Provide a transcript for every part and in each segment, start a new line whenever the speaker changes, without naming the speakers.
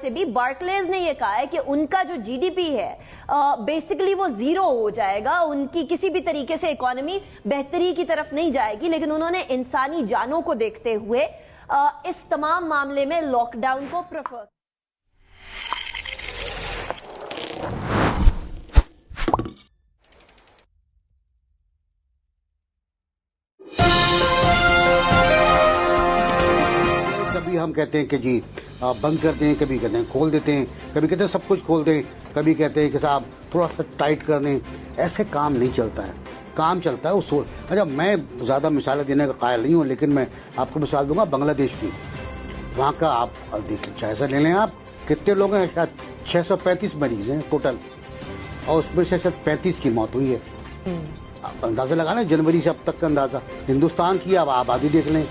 سے بھی بارکلیز نے یہ کہا ہے کہ ان کا جو جی ڈی پی ہے بیسیکلی وہ زیرو ہو جائے گا، ان کی کسی بھی طریقے سے اکانومی بہتری کی طرف نہیں جائے گی، لیکن انہوں نے انسانی جانوں کو دیکھتے ہوئے اس تمام معاملے میں لاک ڈاؤن کو پریفر
کبھی ہم کہتے ہیں کہ جی بند کر دیں، کبھی کہتے ہیں کھول دیتے ہیں، کبھی کہتے ہیں سب کچھ کھول دیں، کبھی کہتے ہیں کہ صاحب تھوڑا سا ٹائٹ کر دیں. ایسے کام نہیں چلتا ہے، کام چلتا ہے اصول. اچھا میں زیادہ مثالیں دینے کا قائل نہیں ہوں، لیکن میں آپ کو مثال دوں گا بنگلہ دیش کی. وہاں کا آپ جائزہ لے لیں، آپ کتنے لوگ ہیں؟ شاید 635 مریض ہیں ٹوٹل، اور اس میں سے شاید 35 کی موت ہوئی ہے. اندازہ لگانا جنوری سے اب تک کا اندازہ. ہندوستان کی آپ آبادی دیکھ لیں،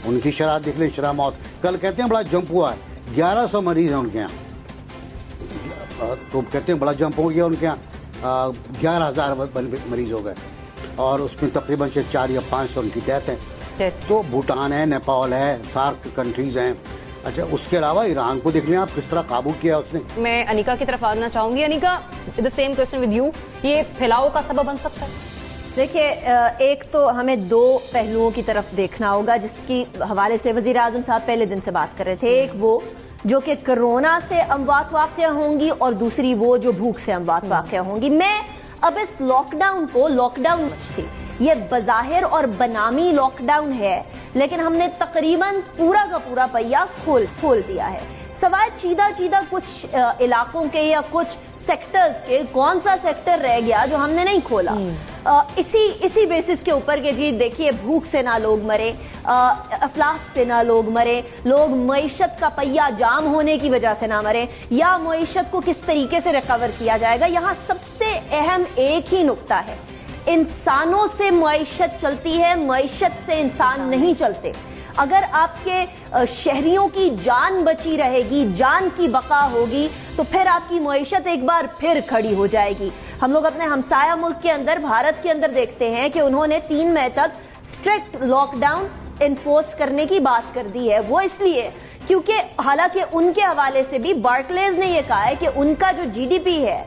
ان کی شرح دیکھ لیں، شرح موت. کل کہتے ہیں بڑا جمپ ہوا ہے، 1100 مریض ہیں ان کے یہاں. تو کہتے ہیں بڑا جمپ ہو گیا ان کے یہاں، 11,000 مریض ہو گئے، اور اس میں تقریباً 400 یا 500 ان کی ڈیتھ ہے. تو بھوٹان ہے، نیپال ہے، سارک کنٹریز ہیں. اچھا اس کے علاوہ ایران کو دیکھ لیں آپ، کس طرح قابو کیا اس نے.
میں انیکا کی طرف آنا چاہوں گی. انیکا، the same question with you. یہ پھیلاؤ کا سبب بن سکتا ہے؟
دیکھیے، ایک تو ہمیں دو پہلوؤں کی طرف دیکھنا ہوگا جس کی حوالے سے وزیر اعظم صاحب پہلے دن سے بات کر رہے تھے. ایک وہ جو کہ کرونا سے اموات واقع ہوں گی، اور دوسری وہ جو بھوک سے اموات واقع ہوں گی. میں اب اس لاک ڈاؤن کو لاک ڈاؤن سمجھتی. یہ بظاہر اور بنامی لاک ڈاؤن ہے، لیکن ہم نے تقریباً پورا کا پورا پہیا کھول دیا ہے، سوائے چیدہ کچھ علاقوں کے یا کچھ سیکٹرز کے. کون سا سیکٹر رہ گیا جو ہم نے نہیں کھولا؟ اسی بیسس کے اوپر کہ جی دیکھیے بھوک سے نہ لوگ مرے، افلاس سے نہ لوگ مرے، لوگ معیشت کا پہیا جام ہونے کی وجہ سے نہ مرے، یا معیشت کو کس طریقے سے ریکور کیا جائے گا. یہاں سب سے اہم ایک ہی نقطہ ہے، انسانوں سے معیشت چلتی ہے، معیشت سے انسان نہیں چلتے. اگر آپ کے شہریوں کی جان بچی رہے گی، جان کی بقا ہوگی، تو پھر آپ کی معیشت ایک بار پھر کھڑی ہو جائے گی. ہم لوگ اپنے ہمسایہ ملک کے اندر، بھارت کے اندر دیکھتے ہیں کہ انہوں نے 3 مئی تک اسٹرکٹ لاک ڈاؤن انفورس کرنے کی بات کر دی ہے. وہ اس لیے کیونکہ حالانکہ ان کے حوالے سے بھی بارکلیز نے یہ کہا ہے کہ ان کا جو جی ڈی پی ہے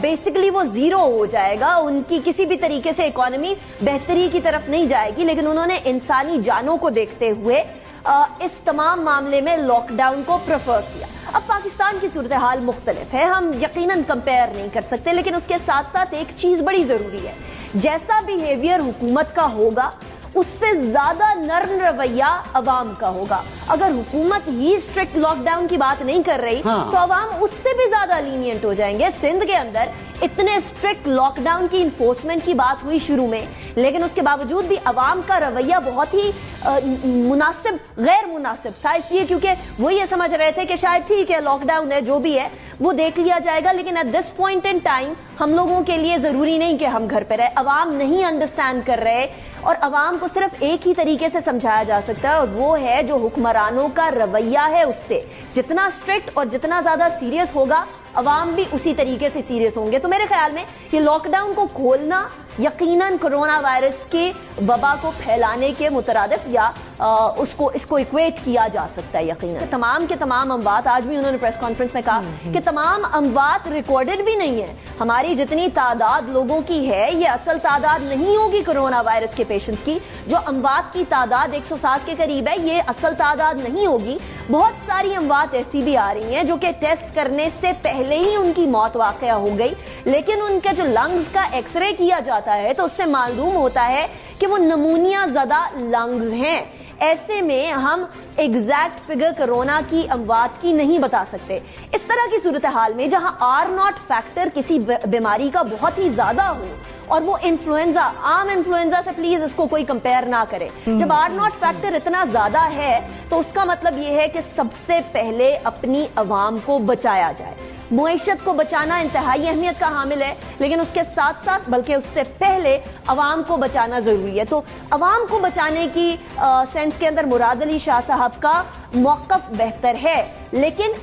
بیسیکلی وہ زیرو ہو جائے گا، ان کی کسی بھی طریقے سے اکانومی بہتری کی طرف نہیں جائے گی، لیکن انہوں نے انسانی جانوں کو دیکھتے ہوئے اس تمام معاملے میں لاک ڈاؤن کو پریفر کیا. اب پاکستان کی صورتحال مختلف ہے، ہم یقیناً کمپیئر نہیں کر سکتے، لیکن اس کے ساتھ ساتھ ایک چیز بڑی ضروری ہے. جیسا بیہیویئر حکومت کا ہوگا، اس سے زیادہ نرم رویہ عوام کا ہوگا. اگر حکومت ہی اسٹرکٹ لاک ڈاؤن کی بات نہیں کر رہی تو عوام اس سے بھی زیادہ لینینٹ ہو جائیں گے. سندھ کے اندر اتنے اسٹرکٹ لاک ڈاؤن کی انفورسمنٹ کی بات ہوئی شروع میں، لیکن اس کے باوجود بھی عوام کا رویہ بہت ہی غیر مناسب تھا. اس لیے کیونکہ وہ یہ سمجھ رہے تھے کہ شاید ٹھیک ہے لاک ڈاؤن ہے، جو بھی ہے وہ دیکھ لیا جائے گا، لیکن at this point in time ہم لوگوں کے لیے ضروری نہیں کہ ہم گھر پہ رہے. عوام نہیں انڈرسٹینڈ کر رہے، اور عوام کو صرف ایک ہی طریقے سے سمجھایا جا سکتا ہے، اور وہ ہے جو حکمرانوں کا رویہ ہے. اس سے جتنا اسٹرکٹ اور جتنا زیادہ سیریس ہوگا، عوام بھی اسی طریقے سے سیریس ہوں گے. تو میرے خیال میں یہ لاک ڈاؤن کو کھولنا یقیناً کرونا وائرس کی وبا کو پھیلانے کے مترادف یا اس کو ایکویٹ کیا جا سکتا ہے. یقیناً تمام کے تمام اموات، آج بھی انہوں نے پریس کانفرنس میں کہا کہ تمام اموات ریکارڈڈ بھی نہیں ہیں. ہماری جتنی تعداد لوگوں کی ہے یہ اصل تعداد نہیں ہوگی کرونا وائرس کے پیشنٹس کی. جو اموات کی تعداد 107 کے قریب ہے، یہ اصل تعداد نہیں ہوگی. بہت ساری اموات ایسی بھی آ رہی ہیں جو کہ ٹیسٹ کرنے سے پہلے ہی ان کی موت واقع ہو گئی، لیکن ان کے جو لنگز کا ایکس رے کیا جاتا ہے تو اس سے معلوم ہوتا ہے کہ وہ نمونیا زدہ لنگز ہیں. ایسے میں ہم ایگزیکٹ فگر کرونا کی اموات کی نہیں بتا سکتے. اس طرح کی صورتحال میں جہاں R0 فیکٹر کسی بیماری کا بہت ہی زیادہ ہو، اور وہ انفلوئنزا، عام انفلوئنزا سے پلیز اس کو کوئی کمپیئر نہ کرے. جب R0 فیکٹر اتنا زیادہ ہے تو اس کا مطلب یہ ہے کہ سب سے پہلے اپنی عوام کو بچایا جائے. معیشت کو بچانا انتہائی اہمیت کا حامل ہے، لیکن اس کے ساتھ ساتھ بلکہ اس سے پہلے عوام کو بچانا ضروری ہے. تو عوام کو بچانے کی سینس کے اندر مراد علی شاہ صاحب کا موقف بہتر ہے، لیکن